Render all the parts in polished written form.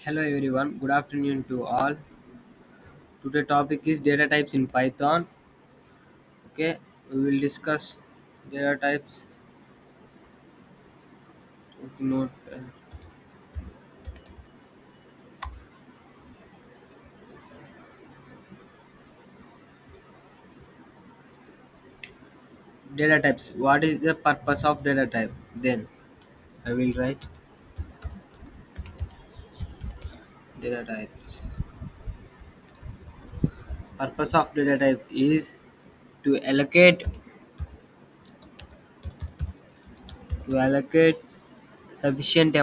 Hello everyone, good afternoon to all. Today topic is data types in Python. Okay, we will discuss data types. Note data types. What is the purpose of data type? Then I will write data types. Purpose of data type is to allocate sufficient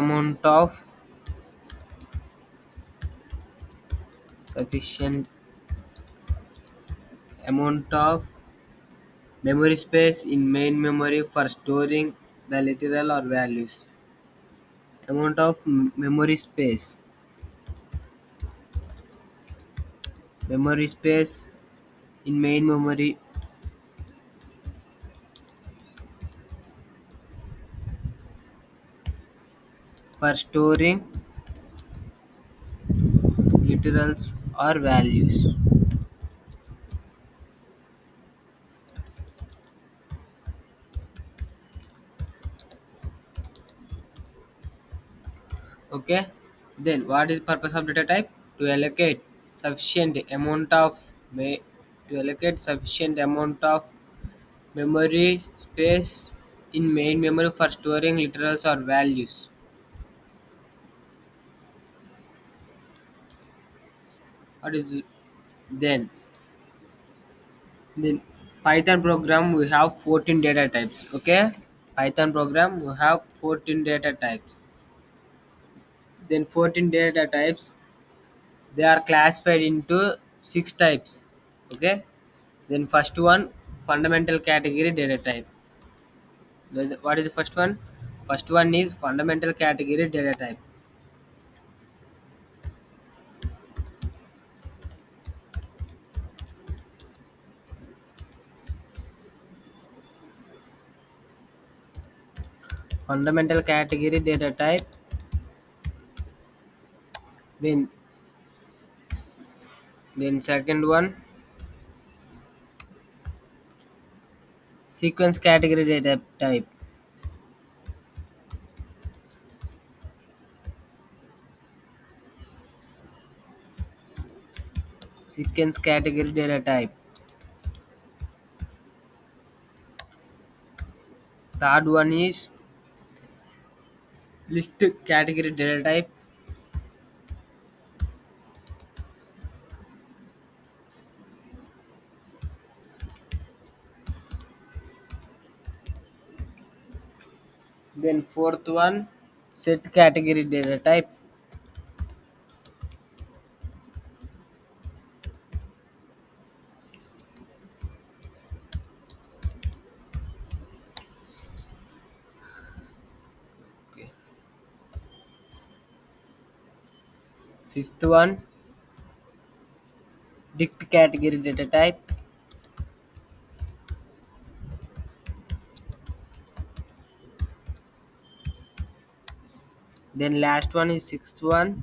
sufficient amount of memory space in main memory for storing the literal or values. Amount of memory space in main memory for storing literals or values. Okay, then what is purpose of data type? To allocate sufficient amount of ma- to allocate sufficient amount of memory space in main memory for storing literals or values. What is it? then then Python program we have 14 data types. Okay, Python program we have 14 data types. Then 14 data types, they are classified into six types. Okay, then first one, fundamental category data type. What is the first one? First one is fundamental category data type. Fundamental category data type. then then second one, sequence category data type. Sequence category data type. Third one is list category data type. Then fourth one, set category data type. Okay. Fifth one, dict category data type. Then last one is sixth one,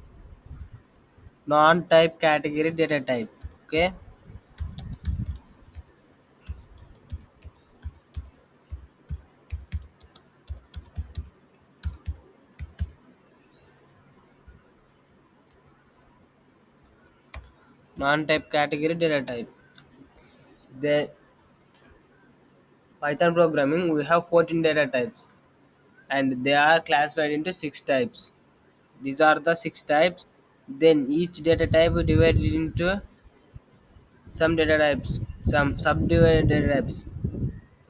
non-type category data type. Okay, non-type category data type. The Python programming we have 14 data types and they are classified into six types. These are the six types. Then each data type is divided into some data types, some subdivided data types.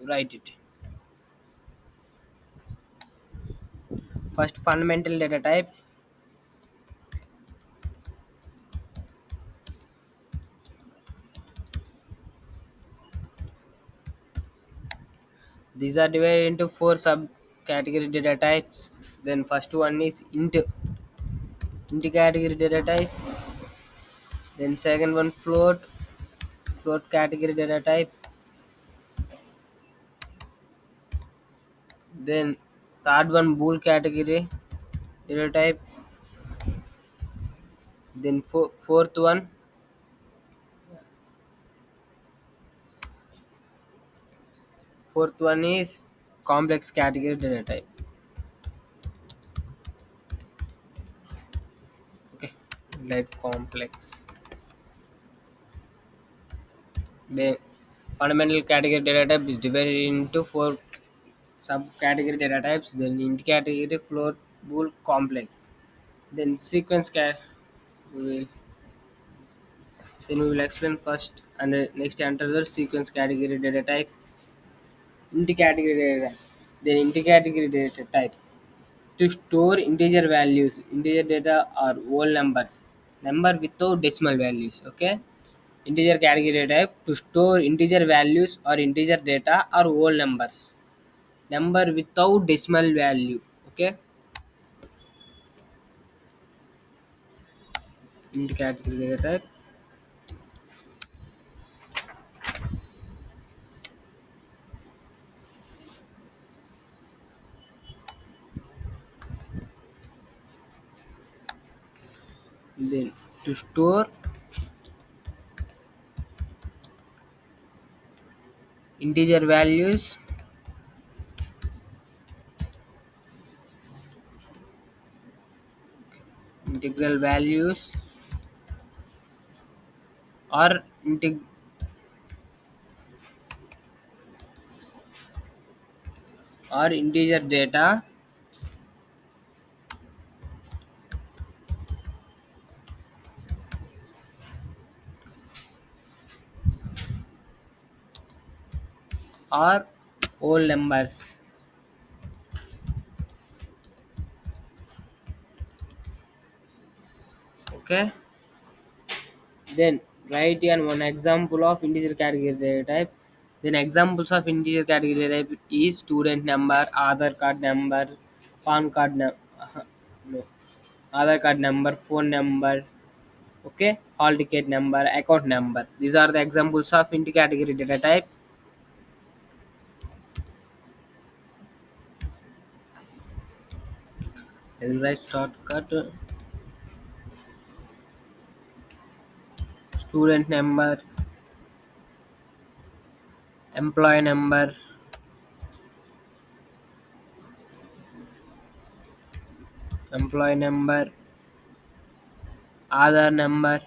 Write it. First, fundamental data type. These are divided into four subcategory data types. Then first one is int category data type. Then second one, float category data type. Then third one, bool category data type. Then fourth one is complex category data type. Okay, like complex. Then fundamental category data type is divided into four subcategory data types. Then intercategory float bool complex. Then we will we will explain first and next enter the sequence category data type. Intercategory data type. Then intercategory data type to store integer values. Integer data are whole numbers, number without decimal values. Okay, integer category type to store integer values or integer data or whole numbers, number without decimal value. Okay, into category data type. Then to store integer values, integral values or integer data or whole numbers. Okay, then write an one example of integer category data type. Then examples of integer category type is student number, Aadhaar card number, PAN card no, Aadhaar card number, phone number. Okay, hall ticket number, account number. These are the examples of integer category data type. I will write shortcut student number, employee number, employee number, Aadhaar number,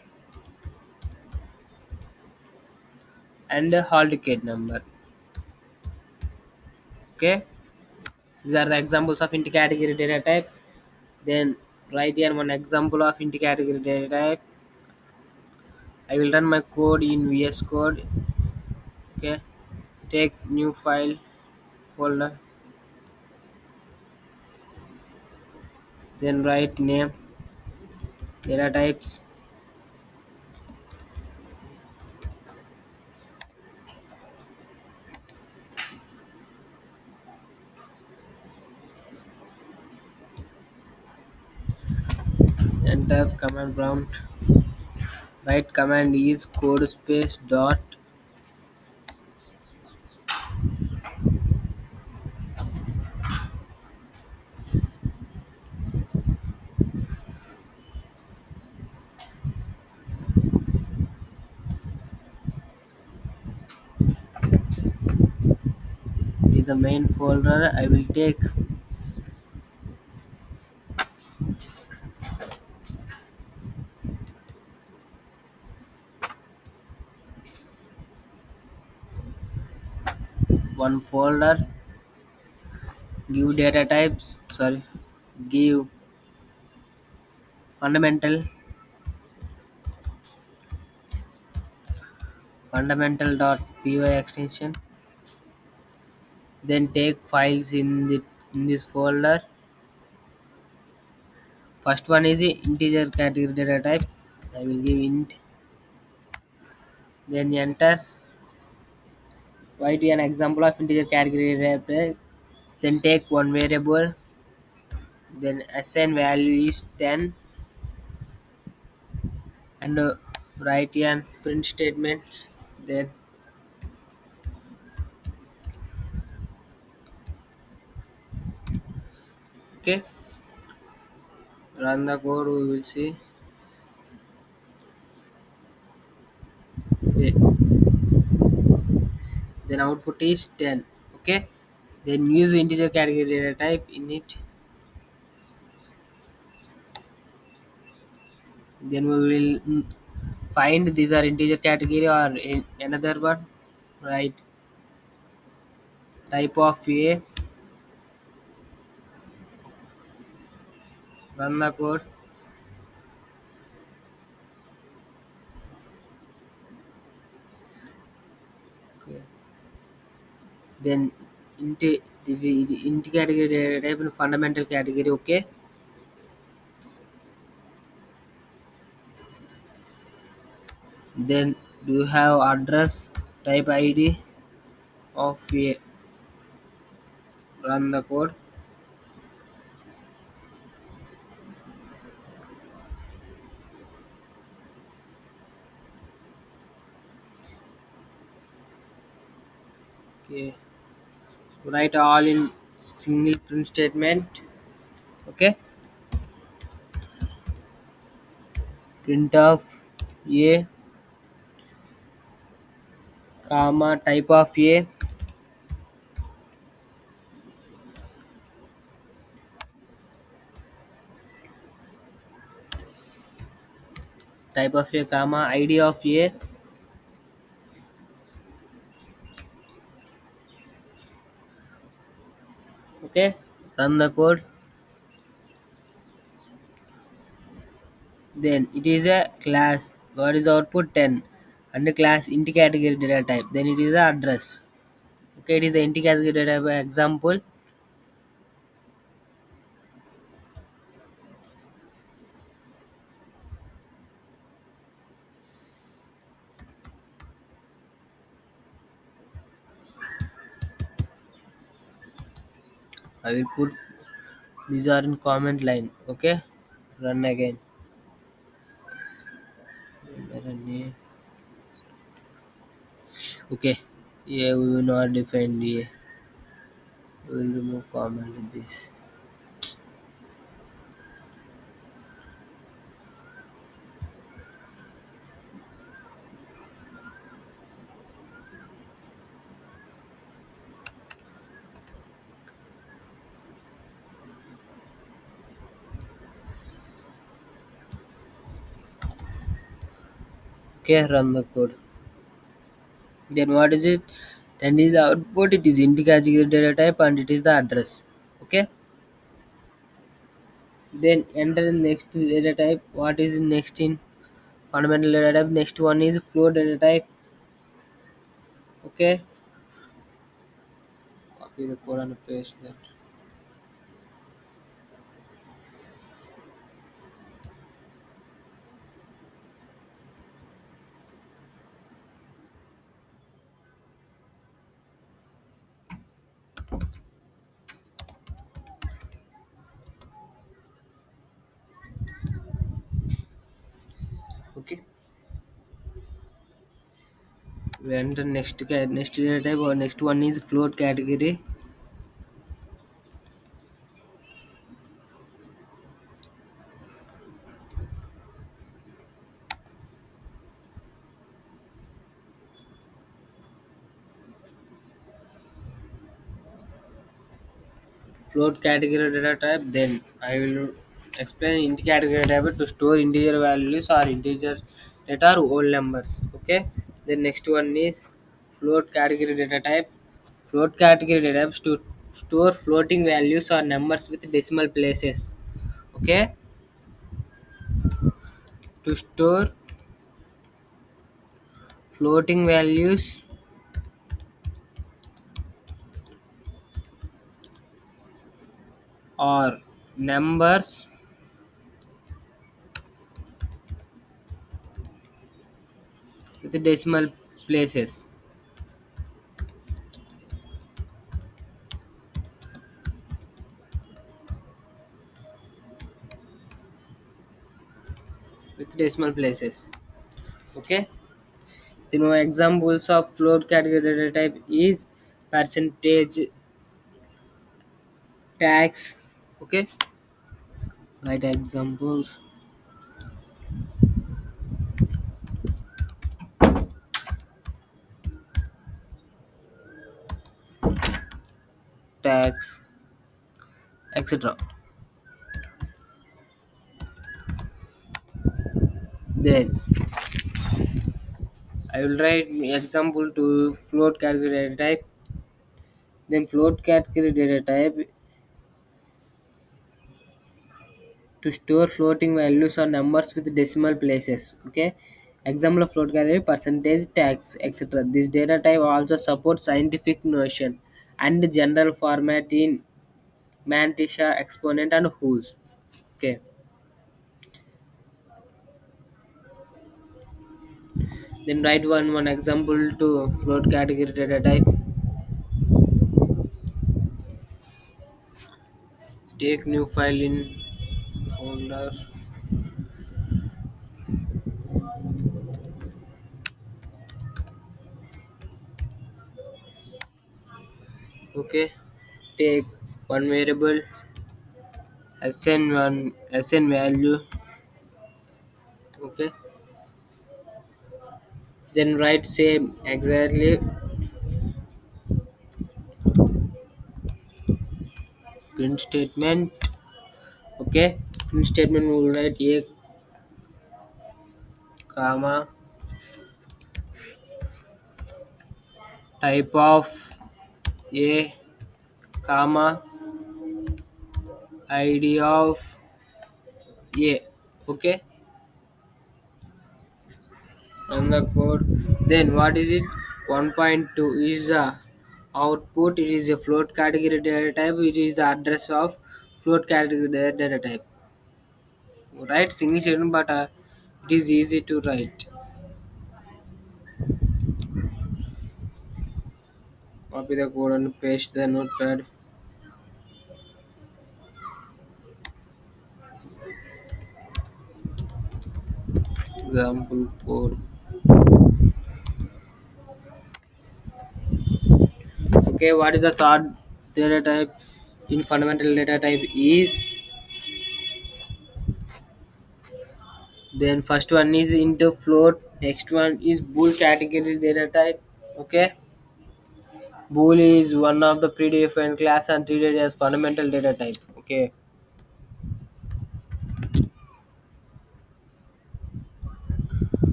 and the hall ticket number. Okay, these are the examples of intercategory data type. Then write here one example of intercategory data type. I will run my code in VS Code. Okay, take new file folder. Then write name, data types, enter command prompt. Write command is code space dot. This is the main folder. I will take one folder. Give data types. Sorry, give fundamental.py extension. Then take files in this folder. First one is the integer category data type. I will give int. Then enter. Write an example of integer category data type. Then take one variable. Then assign value is 10 and write an print statement. Then okay, run the code. We will see. then output is 10. Okay, then use integer category data type in it. Then we will find these are integer category or another one, right? Type of a, run the code. Okay. Then into the int category data type and fundamental category. Okay, then do you have address type id of a, run the code. Okay, write all in single print statement. Okay, print of a comma type of a, type of a comma id of a. Okay, run the code. Then it is a class. What is output 10? Under class int category data type. Then it is the address. Okay, it is the int category data type example. I will put these are in comment line. Okay, run again. Okay, yeah, we will not define yeah. We will remove comment in this. Okay, run the code. Then what is it? Then is the output. It is int category data type and it is the address. Okay. Then enter the next data type. What is next in fundamental data type? Next one is float data type. Okay. Copy the code and paste that. Okay. We enter next data type or next one is float category. Float category data type. Then I will explain int category type to store integer values or integer data or whole numbers. Okay. Then next one is float category data type. Float category data types to store floating values or numbers with decimal places. Okay. To store floating values or numbers with decimal places. With decimal places. Okay. You know examples of float category data type is percentage, tax. Okay, write examples. tags, etc. Then I will write example to float category data type. Then float category data type to store floating values or numbers with decimal places. Okay. Example of float category percentage, tags, etc. This data type also supports scientific notation and general format in Mantisha, exponent, and whos. Okay. Then write one example to float category data type. Take new file in folder. Okay. Take one variable, assign one assign value. Okay. Then write same exactly print statement. Okay. Print statement will write a comma type of a comma id of a. Okay. Run the code. Then what is it? 1.2 is the output. It is a float category data type, which is the address of float category data type. Write single statement, but it is easy to write. Copy the code and paste the notepad. Example code. Okay, what is the third data type in fundamental data type is, then first one is into float, next one is bool category data type. Okay, bool is one of the predefined class and treated as fundamental data type. Okay,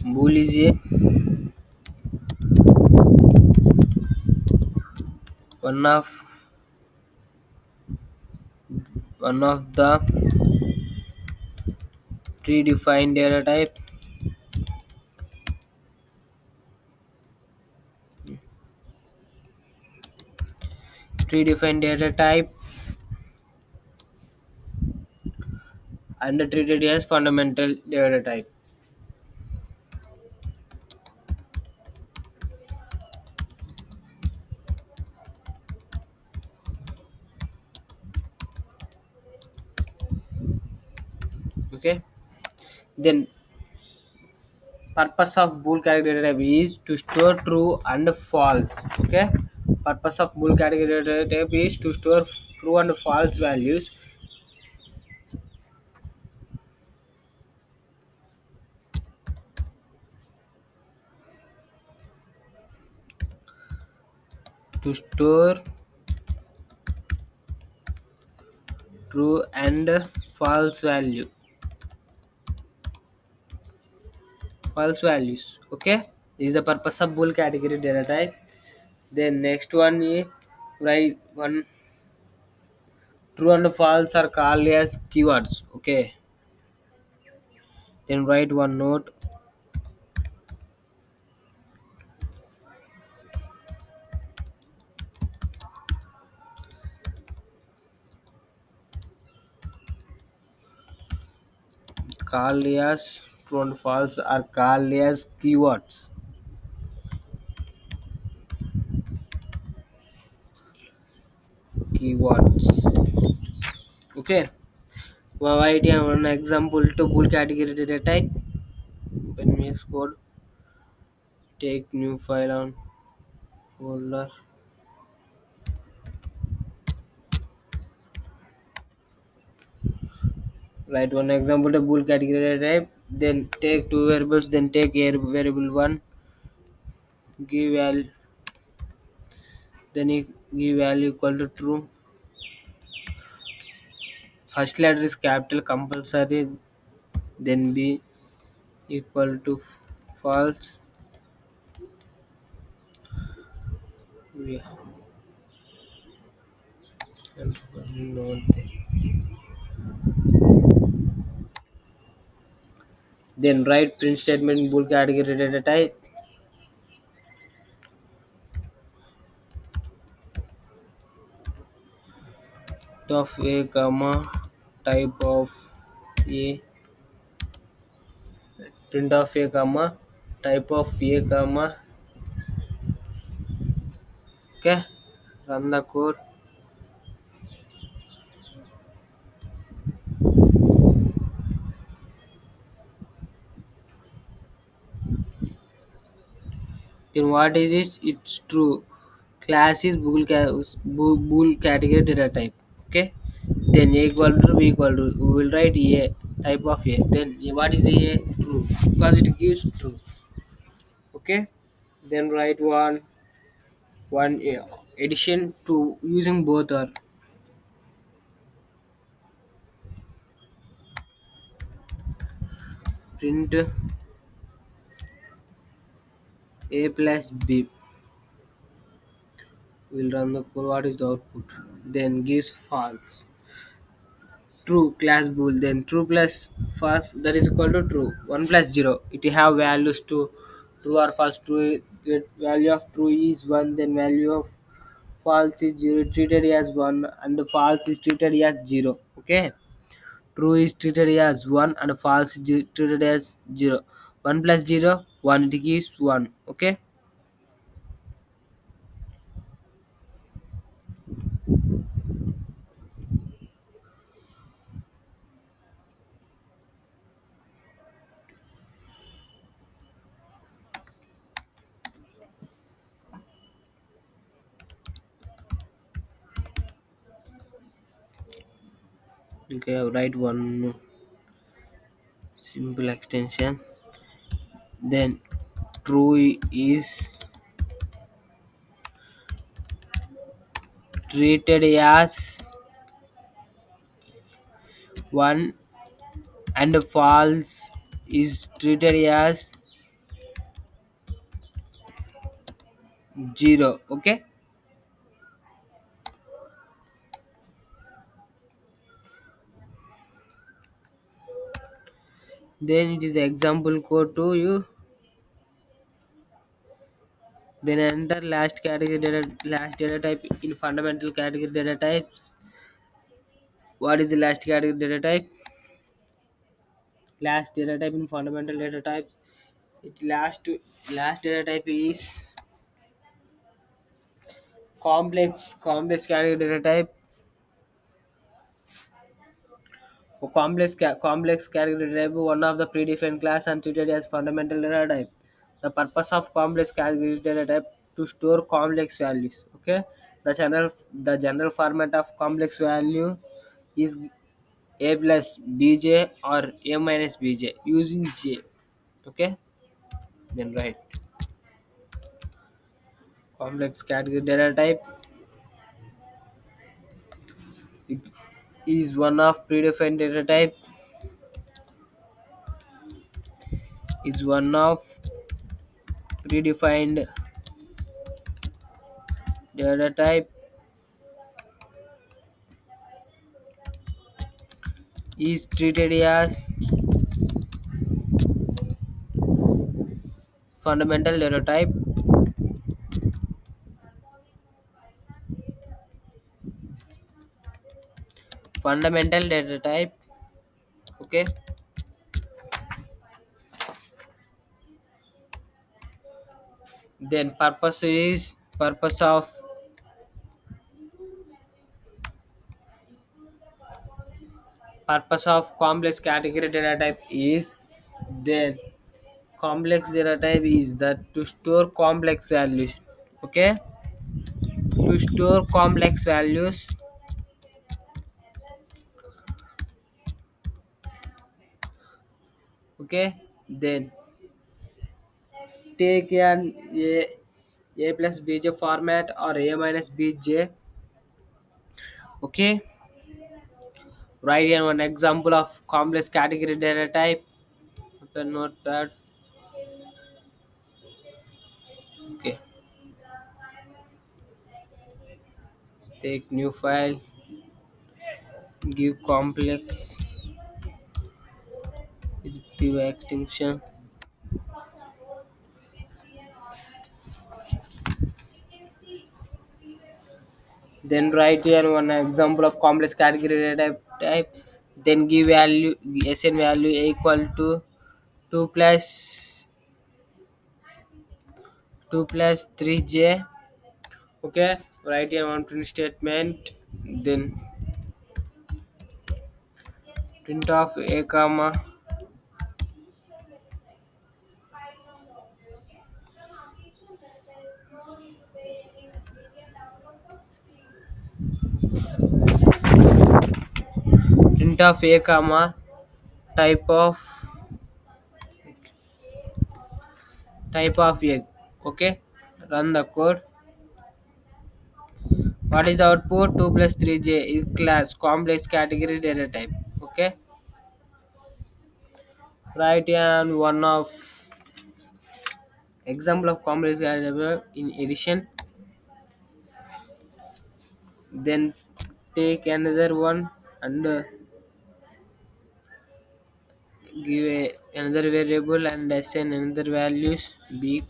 bool is a one of one of the predefined data type. Predefined data type and treated as fundamental data type. Okay, then purpose of bool category data type is to store true and false. Okay, purpose of bool category data type is to store true and false values. To store true and false value, false values. Okay, this is the purpose of bool category data type. Then next one is write one true and false are called as keywords. Okay, then write one note, called as true and false are called as keywords. Keywords. Okay, well, write one example to bool category data type. Open VS Code. Take new file on folder. Write one example to bool category data type. Then take two variables. Then take a variable one. give value, then you give value equal to true. First letter is capital compulsory, then b equal to false. Yeah, and not there. Then write print statement in bool category data type of a comma type of a print of a comma type of a comma. Okay, run the code. Then what is it? It's true. Class is bool category data type. Okay. Then a equal to b equal to we will write a type of a. Then what is a? True, because it gives true. Okay. Then write one addition to using both are print a plus b. We'll run the code. What is the output? Then gives false. True class bool, then true plus false, that is equal to true. 1 plus 0, it have values to true or false. True, value of true is 1, then value of false is 0, treated as 1, and false is treated as 0. Okay, true is treated as 1 and false is treated as 0. 1 plus 0, 1, it gives 1. Okay. Okay, I'll write one simple extension. Then true is treated as 1 and false is treated as 0. Okay, then it is example code to you. Then enter last data type in fundamental category data types. What is the last category data type? Last data type in fundamental data types, it last data type is complex category data type. For complex category type, one of the predefined class and treated as fundamental data type. The purpose of complex category data type to store complex values. Okay, the general format of complex value is a plus bj or a minus bj using j. Okay, then write complex category data type. It is one of predefined data type. Is one of predefined data type is treated as fundamental data type. Fundamental data type. Okay, then purpose of complex category data type is, then complex data type is that to store complex values. Okay, to store complex values. Okay, then take an a A plus bj format or a minus bj. Okay, write down one example of complex category data type. Open notepad. Okay, take new file, give complex with pivot extension. Then write here one example of complex category data type. Then give value sn value equal to 2 plus 2 plus 3j. Okay, write here one print statement. Then print of a comma print of a comma type of egg. Okay, run the code. What is the output? 2 plus 3j is class complex category data type. Okay, write and one of example of complex category data type in addition. Then take another one and give another variable and assign another values b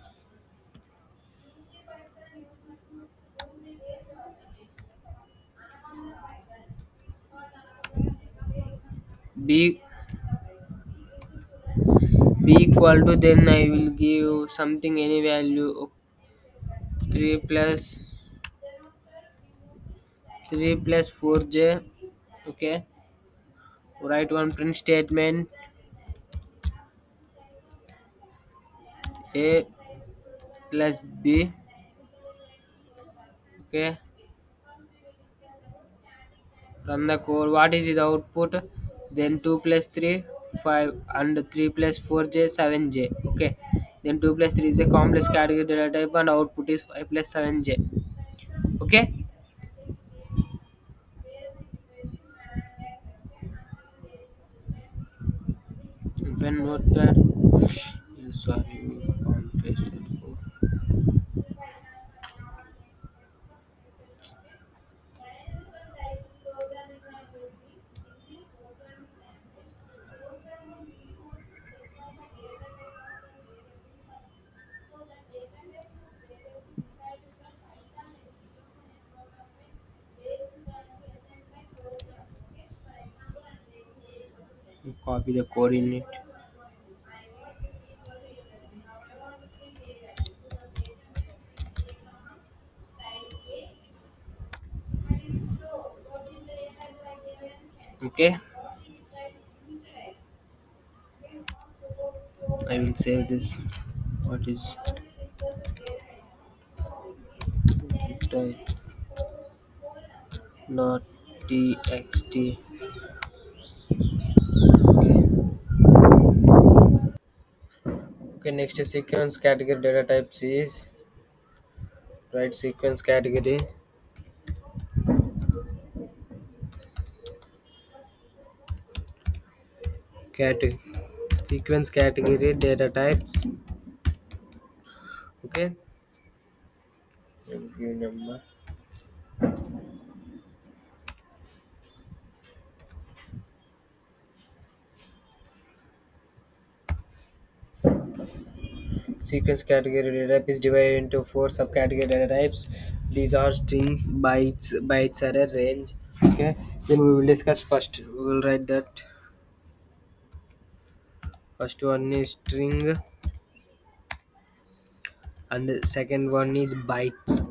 b equal to, then I will give something any value 3 plus 3 plus 4j. Okay, write one print statement a plus b. Okay, run the code. What is the output? Then 2 plus 3 5 and 3 plus 4j 7j. Okay, then 2 plus 3 is a complex category data type and output is 5 plus 7j. Okay, open notepad. Sorry, can't paste it. Copy the code in it. Okay, I will save this. What is type not txt. Okay, okay, next sequence category data types is right sequence category category sequence category data types. Okay, give number. Sequence category data type is divided into four subcategory data types. These are strings, bytes array, range. Okay, then we will discuss first. We will write that first one is string and the second one is bytes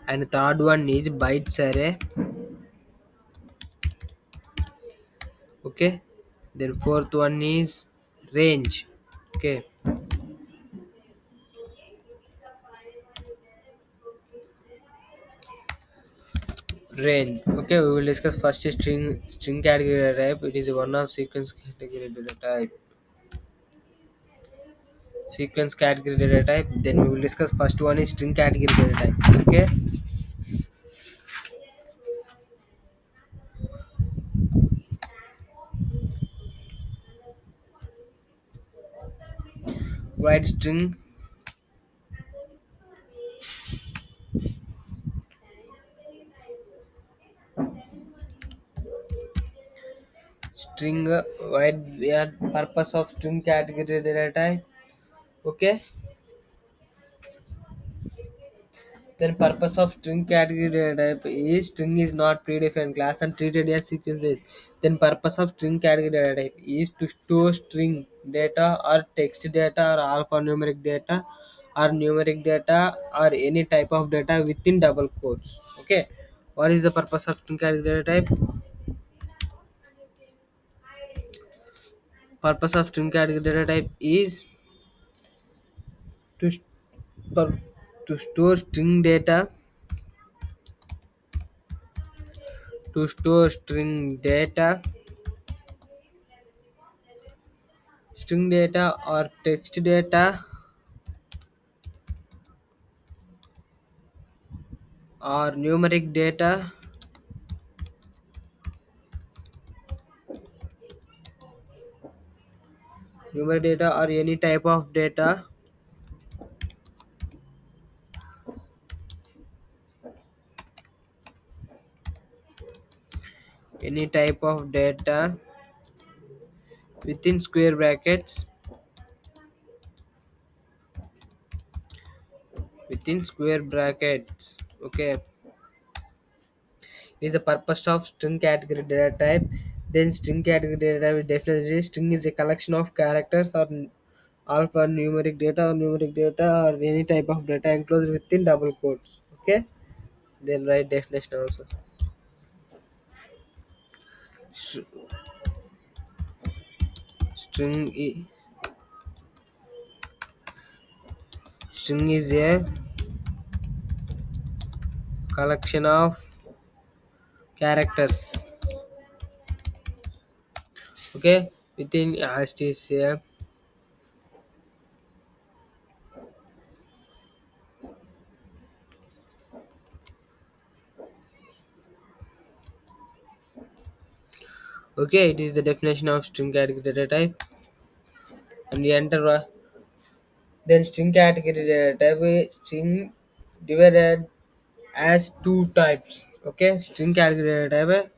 and the third one is bytes array. Okay, then fourth one is range. Okay, range. Okay, we will discuss first string category data type. It is one of sequence category data type. sequence category data type. Then we will discuss first one is string category data type. Okay. Write string write where purpose of string category data type. Okay. Then purpose of string category data type is string is not predefined class and treated as sequences. Then purpose of string category data type is to store string data or text data or alphanumeric data or numeric data or any type of data within double quotes. Okay. What is the purpose of string category data type? Purpose of string category data type is to, per, to store string data or text data or numeric data or any type of data within square brackets okay, is the purpose of string category data type. Then string category data type definition string is a collection of characters or alphanumeric data or numeric data or any type of data enclosed within double quotes. Okay. Then write definition also. Str- string i- string is a collection of characters, okay, within hasties. Yeah. Okay, it is the definition of string category data type. And we enter then string category data type string divided as two types. Okay, string category data type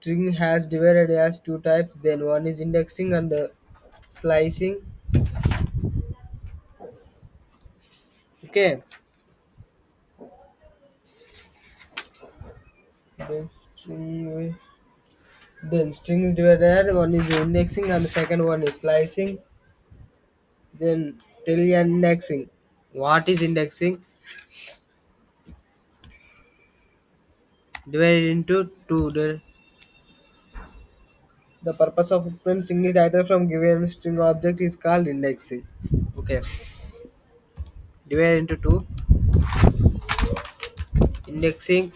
string has divided as two types. Then one is indexing and slicing. Okay, then string is divided. One is indexing and the second one is slicing. Then tell you indexing. What is indexing? Divided into two. The purpose of print single data from given string object is called indexing. Okay, divided into two. Indexing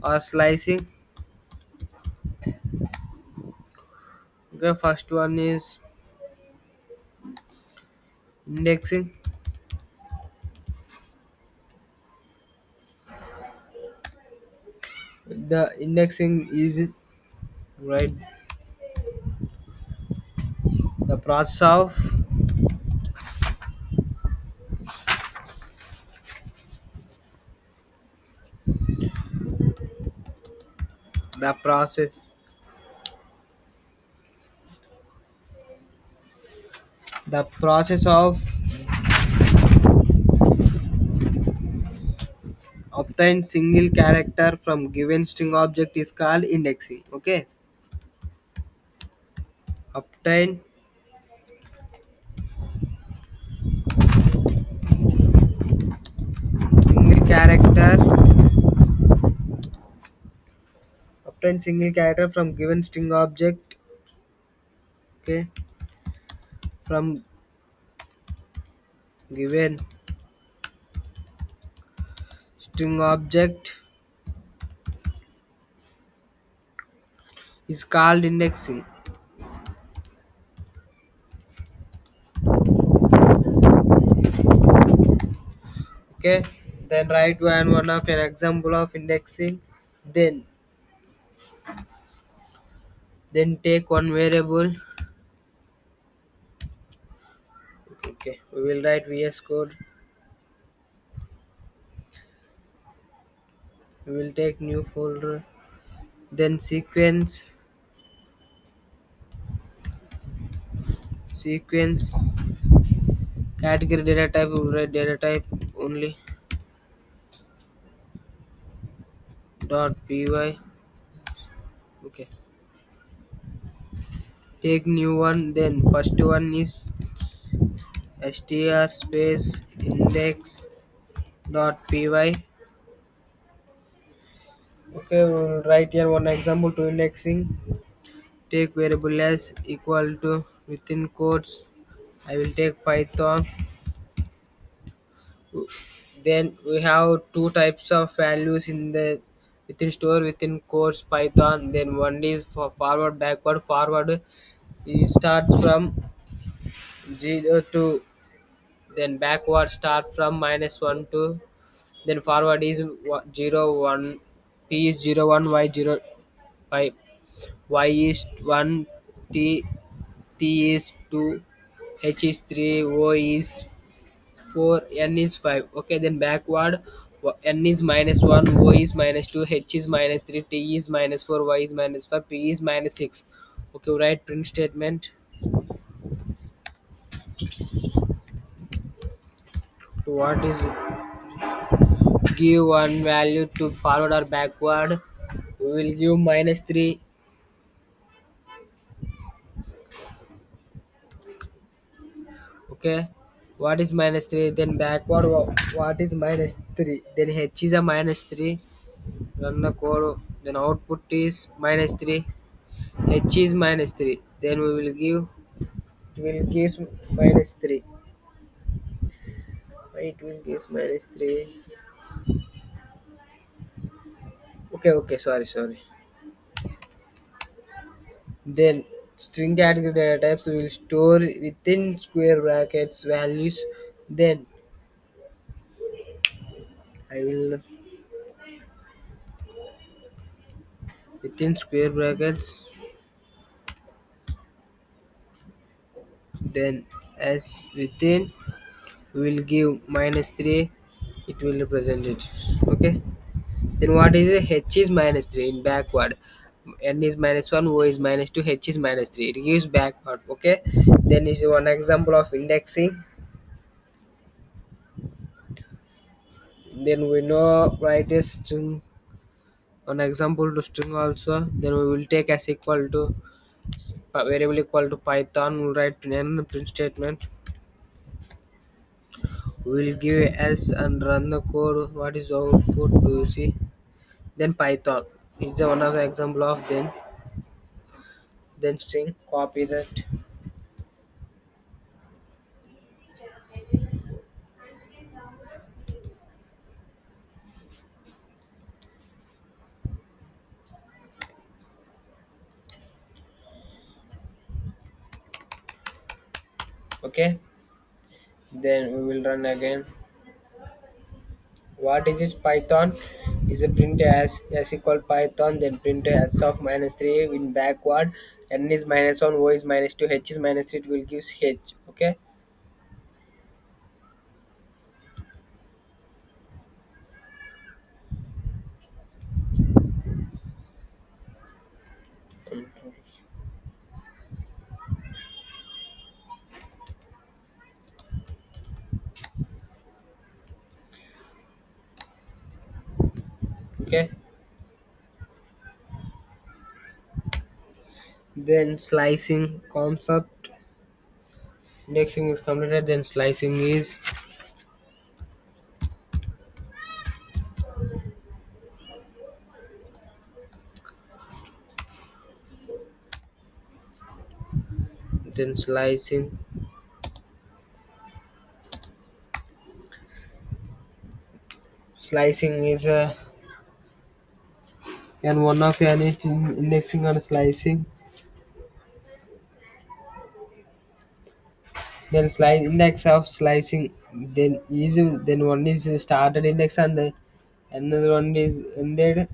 or slicing. Okay, first one is indexing. The indexing is right. The process of the process the process of obtain single character from given string object is called indexing. Okay, obtain single character from given string object. Okay, from given string object is called indexing. Okay, then write one of an example of indexing. Then then take one variable. Okay, we will write VS Code. We will take new folder. Then sequence category data type. We will write data type only dot py. Okay, take new one. Then first one is str space index dot py. Okay, we will write here one example to indexing. Take variable as equal to within quotes. I will take Python. Then we have two types of values in the within store within quotes Python. Then one is for forward backward. Forward it starts from 0 to, then backward start from -1 to, then forward is 0 1, p is 0 1, y 0 5, y is 1, t t is 2, h is 3, o is 4, n is 5. Okay, then backward n is -1, o is -2, h is -3, t is -4, y is -5, p is -6. Okay, write print statement to what is give one value to forward or backward. We will give -3. Okay, what is -3? Then backward, what is -3? Then h is a -3. Run the code. Then output is -3. H is -3. Then we will give, it will give -3. Why it will give -3? Okay, sorry. Then string category data types we will store within square brackets values. Then I will within square brackets. Then as within we will give -3. It will represent it. Okay. Then what is it? H is -3 in backward. N is -1, O is -2, H is -3. It gives backward. Okay. Then is one example of indexing. Then we know write a string, an example to string also. Then we will take as equal to variable equal to Python. We'll write in the print statement. We will give s and run the code. What is output? Do you see? Then Python is one of the example of then string. Copy that. Okay. Then we will run again. What is it? Python is a print as equal Python, then print as of -3 in backward. N is -1, O is -2, H is -3. It will give H. Okay. Okay. Then slicing concept. Indexing is completed. Then slicing is, then slicing is a, and one of an indexing and slicing. then slice index of slicing, then one is started index and another one is ended.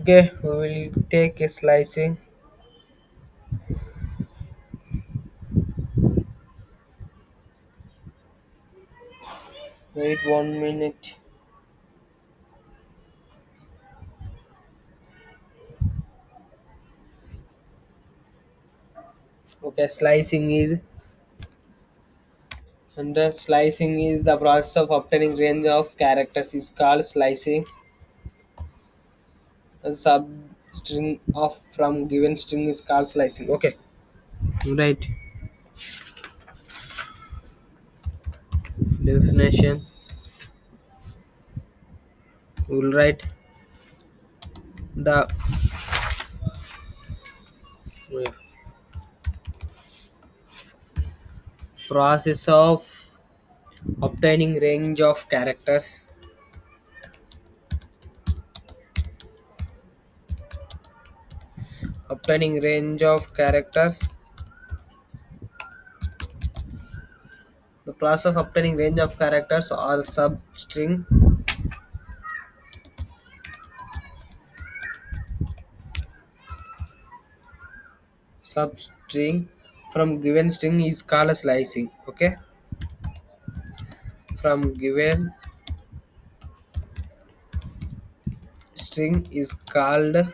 Okay, we will take a slicing. Wait 1 minute. Okay, slicing is and the slicing is the process of obtaining range of characters is called slicing. A substring of from given string is called slicing. Okay, right. Definition. We will write the process of obtaining range of characters. Obtaining range of characters. The process of obtaining range of characters or substring from given string is called slicing. Okay, from given string is called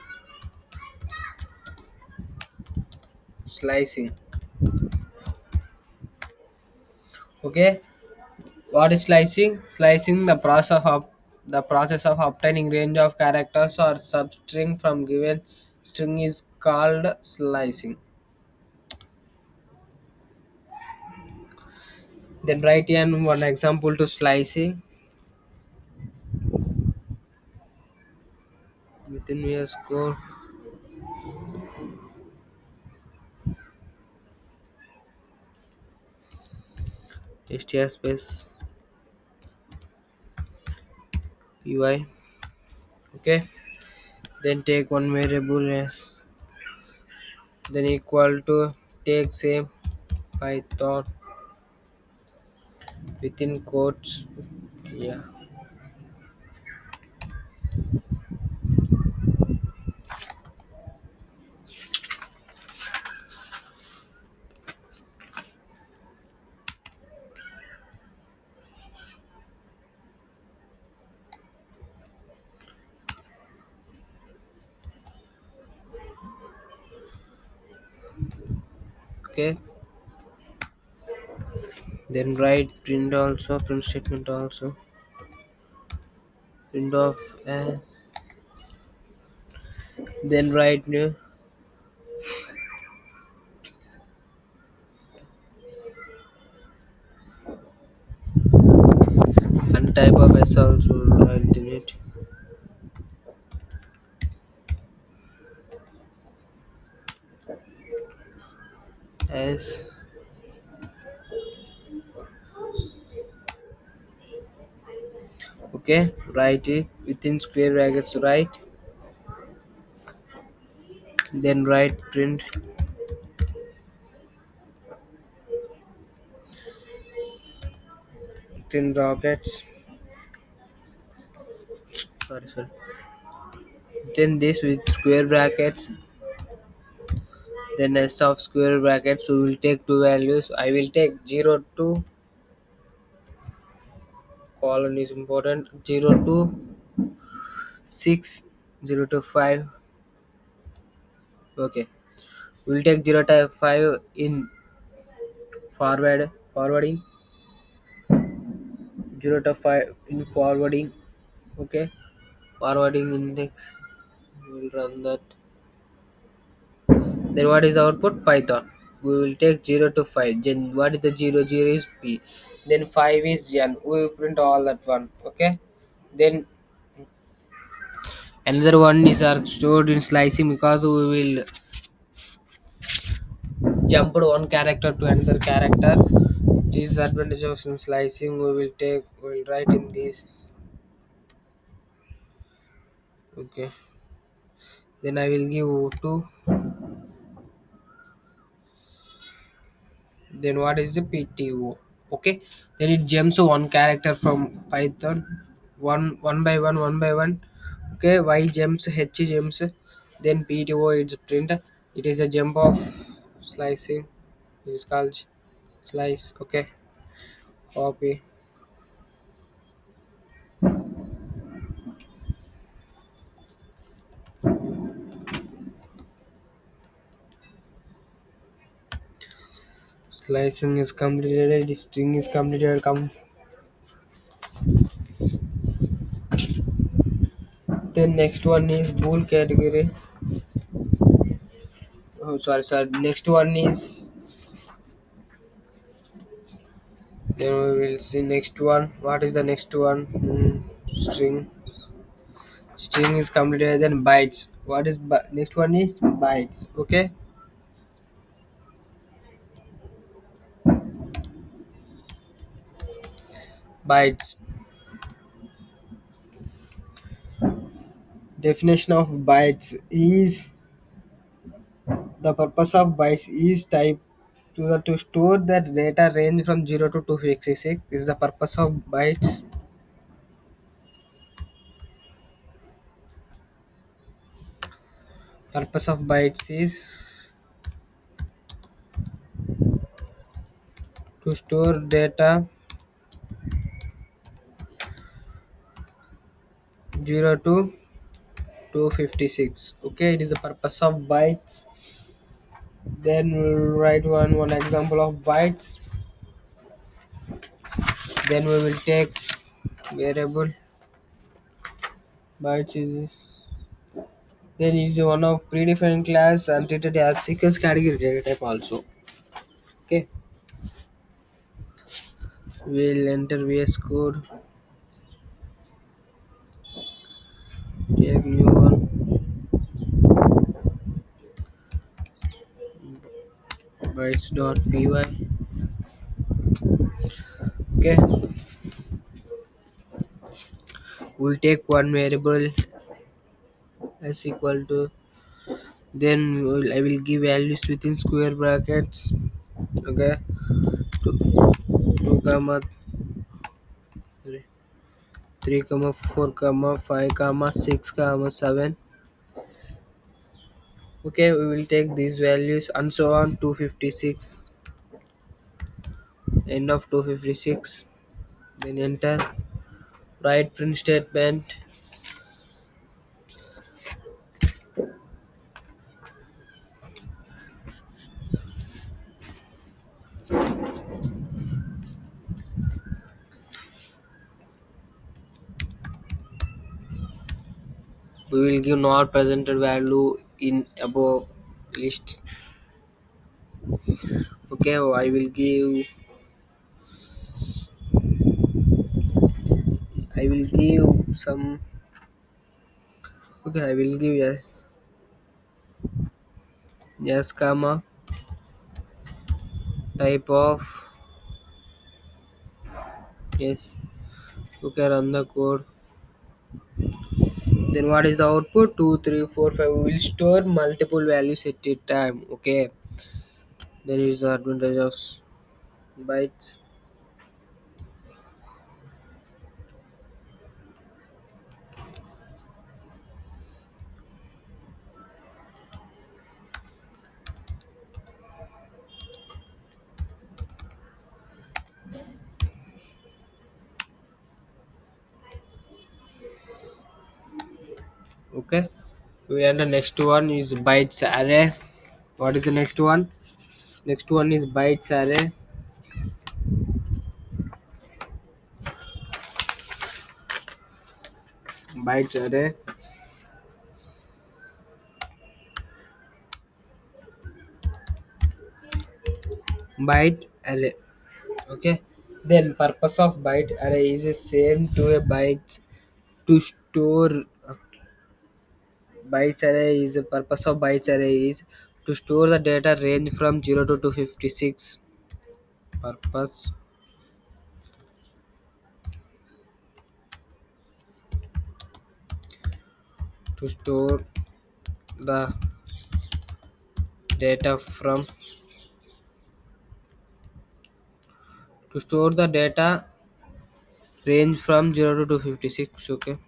slicing. Okay, what is slicing? Slicing the process of obtaining range of characters or substring from given string is called slicing. Then write in one example to slicing. Within VS Code, str space py. Okay, then take one variable as then equal to take same python within quotes. Yeah. Okay, then write print statement also print of then write new and type of s also write in it as. Okay, write it within square brackets, right? Then write print within brackets. Sorry. Then this with square brackets. Then s of square brackets. We will take two values. I will take 0 to colon is important. 0 to 6, 0 to 5. Okay. We'll take 0 to 5 in forwarding. 0 to 5 in forwarding. Okay. Forwarding index. We'll run that. Then what is the output? Python. We will take 0 to 5. Then what is the 0? 0 is P. Then 5 is N. We will print all at one. Okay. Then another one is are stored in slicing because we will jumped one character to another character. Disadvantage of slicing we will write in this. Okay. Then I will give two. Then what is the PTO? Okay. Then it jumps one character from Python. One by one. Okay. Y jumps, H jumps. Then PTO is print. It is a jump of slicing. It is called slice. Okay. Copy. Slicing is completed. String is completed. Then next one is bool category. Oh, sorry. Next one is. Then we will see next one. What is the next one? String. String is completed. Then bytes. Next one is bytes. Okay. Bytes. Definition of bytes is the purpose of bytes is type to store the data range from 0 to 256 is the purpose of bytes. Purpose of bytes is to store data 0 to 256. Okay, it is the purpose of bytes. Then we'll write one example of bytes. Then we will take variable bytes is then is one of predefined class and treated as sequence category data type also. Okay, we'll enter VS Code, take new one, bytes.py. Okay, we'll take one variable as equal to I will give values within square brackets. Okay, 2 comma 3, 3 comma 4 comma 5 comma 6 comma 7. Okay, we will take these values and so on 256, end of 256. Then enter, write print statement. We will give not presented value in above list. Okay, I will give some. Okay, I will give yes comma type of yes. Okay, run the code. Then what is the output? 2, 3, 4, 5. We will store multiple values at a time. Okay. There is the advantage of bytes. Okay. And the next one is bytes array. What is the next one? Next one is bytes array. Bytes array. Byte array. Okay. Then purpose of byte array is the same to a bytes to store bytes array is the purpose of bytes array is To store the data range from 0 to 256. Purpose. To store the data from to store the data range from 0 to 256. Okay.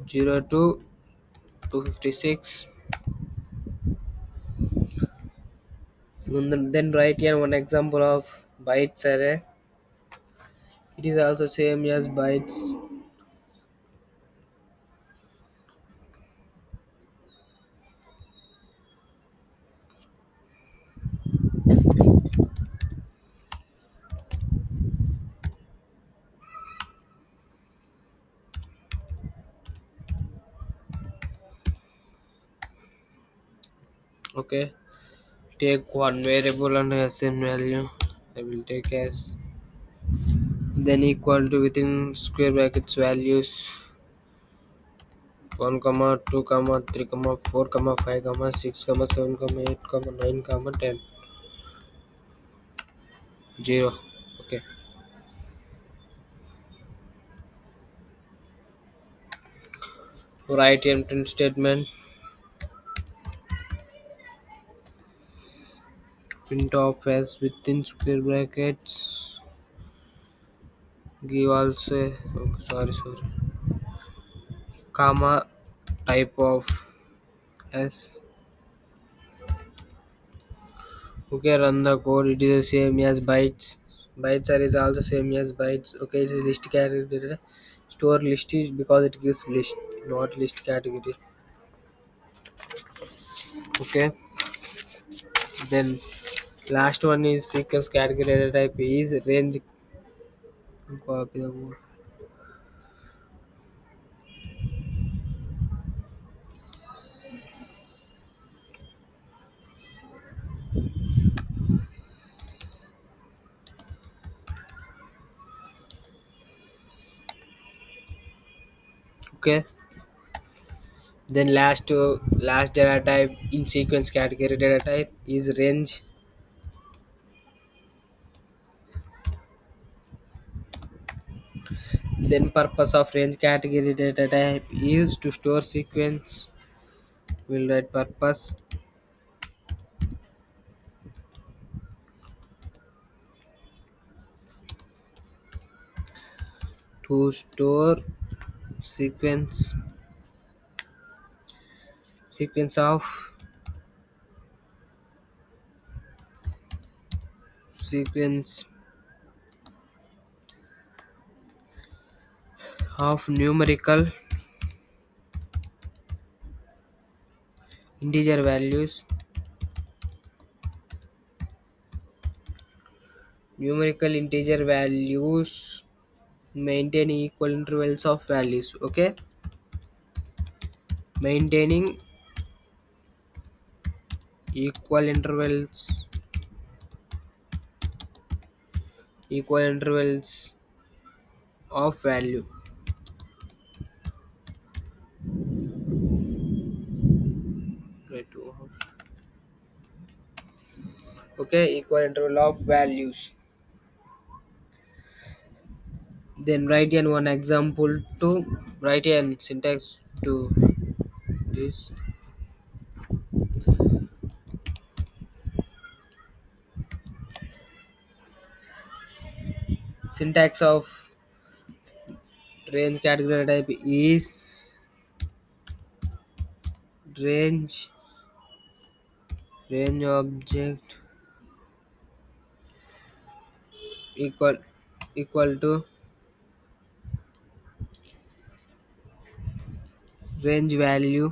0 to 256. Then write here one example of bytes array. It is also same as bytes. Okay. Take one variable and assign value. I will take as then equal to within square brackets values 1 comma 2 comma 3 comma 4 comma 5 comma 6 comma 7 comma 8 comma 9 comma 10 0. Okay. Write a print statement. Print of as within square brackets. Give also okay, sorry comma type of s. Okay, run the code. It is the same as bytes. Bytes are is also same as bytes. Okay, it is list category. Store list is because it gives list, not list category. Okay. Then last one is sequence category data type is range. Copy the code. Okay. Then last data type in sequence category data type is range. Then purpose of range category data type is to store sequence. We'll write purpose to store sequence of sequence of integer values numerical integer values maintain equal intervals of values. Okay, maintaining equal intervals of value. Right, okay, equal interval of values. Then write in one example to write in syntax to this syntax of range category type is range object equal to range value.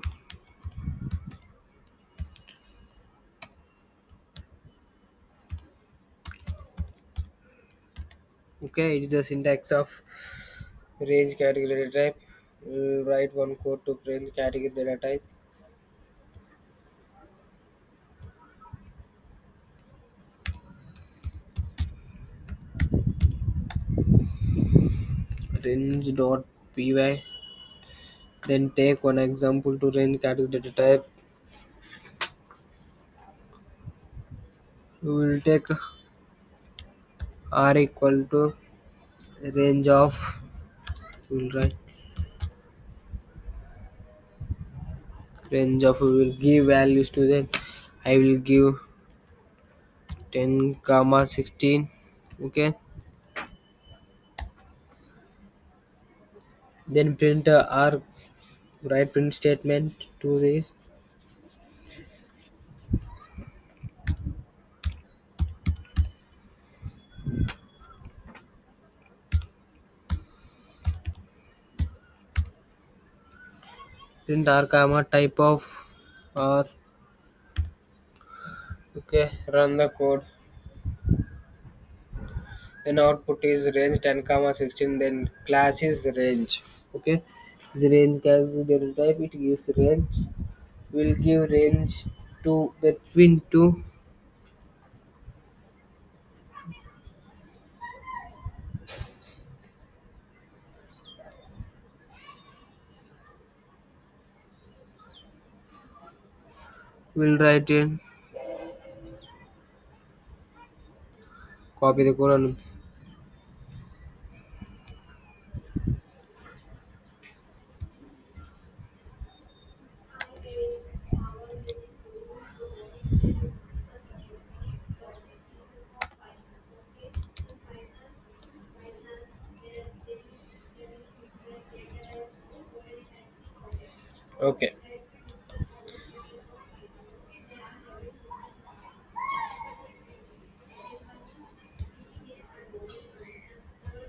Okay, it is the syntax of range category data type. We'll write one code to range category data type. Range dot py. Then take one example to range category data type. We will take r equal to range of, we will write range of, we will give values to them. I will give 10 comma 16. Okay, then print r, write print statement to this. Print r comma type of r. Okay, run the code. Then output is range 10 comma 16. Then class is range. Okay, the range class is data type. It gives range. Will give range to between two. Will write in, copy the code and